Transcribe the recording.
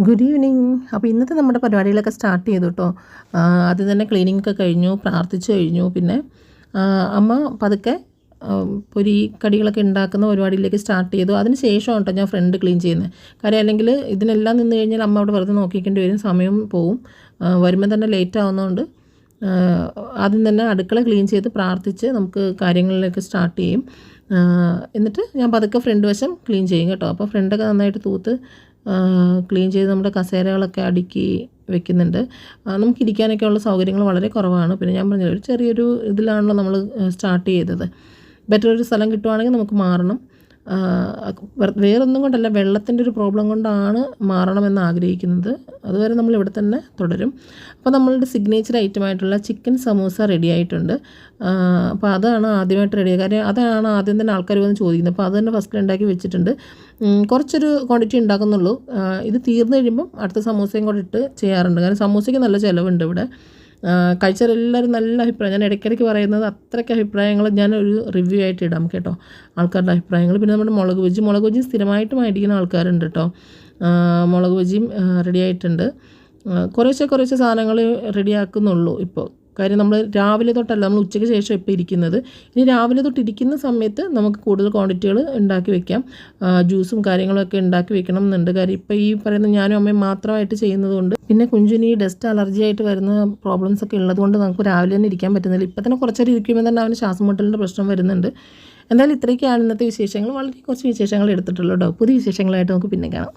Good evening. അപ്പോൾ ഇന്നത്തെ നമ്മുടെ പരിപാടികളൊക്കെ സ്റ്റാർട്ട് ചെയ്തു കേട്ടോ. ആദ്യം തന്നെ ക്ലീനിങ് ഒക്കെ കഴിഞ്ഞു, പ്രാർത്ഥിച്ചു കഴിഞ്ഞു. പിന്നെ അമ്മ പതുക്കെ പൊരി കടികളൊക്കെ ഉണ്ടാക്കുന്ന പരിപാടിയിലേക്ക് സ്റ്റാർട്ട് ചെയ്തു. അതിന് ശേഷമാണ് കേട്ടോ ഞാൻ ഫ്രണ്ട് ക്ലീൻ ചെയ്യുന്നത്. കാര്യം അല്ലെങ്കിൽ ഇതിനെല്ലാം നിന്ന് കഴിഞ്ഞാൽ അമ്മ അവിടെ വെറുതെ നോക്കിക്കേണ്ടി വരും, സമയം പോവും, വരുമ്പോൾ തന്നെ ലേറ്റ് ആവുന്നതുകൊണ്ട് ആദ്യം തന്നെ അടുക്കള ക്ലീൻ ചെയ്ത് പ്രാർത്ഥിച്ച് നമുക്ക് കാര്യങ്ങളിലേക്ക് സ്റ്റാർട്ട് ചെയ്യും. എന്നിട്ട് ഞാൻ പതുക്കെ ഫ്രണ്ട് വശം ക്ലീൻ ചെയ്യും കേട്ടോ. അപ്പോൾ ഫ്രണ്ടൊക്കെ നന്നായിട്ട് തൂത്ത് ക്ലീൻ ചെയ്ത് നമ്മുടെ കസേരകളൊക്കെ അടുക്കി വെക്കുന്നുണ്ട്. നമുക്ക് ഇരിക്കാനൊക്കെ ഉള്ള സൗകര്യങ്ങൾ വളരെ കുറവാണ്. പിന്നെ ഞാൻ പറഞ്ഞില്ല, ഒരു ചെറിയൊരു ഇതിലാണല്ലോ നമ്മൾ സ്റ്റാർട്ട് ചെയ്തത്. ബെറ്റർ ഒരു സ്ഥലം കിട്ടുവാണെങ്കിൽ നമുക്ക് മാറണം. വേറൊന്നും കൊണ്ടല്ല, വെള്ളത്തിൻ്റെ ഒരു പ്രോബ്ലം കൊണ്ടാണ് മാറണമെന്ന് ആഗ്രഹിക്കുന്നത്. അതുവരെ നമ്മൾ ഇവിടെ തന്നെ തുടരും. അപ്പോൾ നമ്മളുടെ സിഗ്നേച്ചർ ഐറ്റമായിട്ടുള്ള ചിക്കൻ സമൂസ റെഡി ആയിട്ടുണ്ട്. അപ്പോൾ അതാണ് ആദ്യമായിട്ട് റെഡിയാക്കുക. കാര്യം അതാണ് ആദ്യം തന്നെ ആൾക്കാർ വന്ന് ചോദിക്കുന്നത്. അപ്പോൾ അത് തന്നെ ഫസ്റ്റിൽ ഉണ്ടാക്കി വെച്ചിട്ടുണ്ട്. കുറച്ചൊരു ക്വാണ്ടിറ്റി ഉണ്ടാക്കുന്നുള്ളൂ. ഇത് തീർന്നു കഴിയുമ്പം അടുത്ത സമൂസയും കൂടെ ഇട്ട് ചെയ്യാറുണ്ട്. കാരണം സമൂസയ്ക്ക് നല്ല ചിലവുണ്ട് ഇവിടെ. കഴിച്ചവരെല്ലാവരും നല്ല അഭിപ്രായം, ഞാൻ ഇടയ്ക്കിടയ്ക്ക് പറയുന്നത് അത്രയ്ക്ക് അഭിപ്രായങ്ങൾ ഞാനൊരു റിവ്യൂ ആയിട്ട് ഇടാം കേട്ടോ, ആൾക്കാരുടെ അഭിപ്രായങ്ങൾ. പിന്നെ നമ്മുടെ മുളക് ബജ്ജി സ്ഥിരമായിട്ട് മേടിക്കുന്ന ആൾക്കാരുണ്ട് കേട്ടോ. മുളക് ബജ്ജിയും റെഡി ആയിട്ടുണ്ട്. കുറേശ്ശെ സാധനങ്ങൾ റെഡിയാക്കുന്നുള്ളൂ ഇപ്പോൾ. കാര്യം നമ്മൾ രാവിലെ തൊട്ടല്ല, നമ്മൾ ഉച്ചയ്ക്ക് ശേഷം ഇപ്പോൾ ഇരിക്കുന്നത്. ഇനി രാവിലെ തൊട്ട് ഇരിക്കുന്ന സമയത്ത് നമുക്ക് കൂടുതൽ ക്വാണ്ടിറ്റികൾ ഉണ്ടാക്കി വെക്കാം. ജ്യൂസും കാര്യങ്ങളൊക്കെ ഉണ്ടാക്കി വെക്കണം എന്നുണ്ട്. കാര്യം ഇപ്പോൾ ഈ പറയുന്ന ഞാനും അമ്മയും മാത്രമായിട്ട് ചെയ്യുന്നതുകൊണ്ട്, പിന്നെ കുഞ്ചിന് ഈ ഡസ്റ്റ് അലർജി ആയിട്ട് വരുന്ന പ്രോബ്ലംസ് ഒക്കെ ഉള്ളതുകൊണ്ട് നമുക്ക് രാവിലെ തന്നെ ഇരിക്കാൻ പറ്റുന്നില്ല. ഇപ്പം തന്നെ കുറച്ചേരം ഇരിക്കുമ്പോൾ തന്നെ അവന് ശ്വാസം മുട്ടലിൻ്റെ പ്രശ്നം വരുന്നുണ്ട്. എന്തായാലും ഇത്രയൊക്കെയാണ് ഇന്നത്തെ വിശേഷങ്ങൾ. വളരെ കുറച്ച് വിശേഷങ്ങൾ എടുത്തിട്ടുള്ളൂ കേട്ടോ. പുതിയ വിശേഷങ്ങളായിട്ട് നമുക്ക് പിന്നെ കാണാം.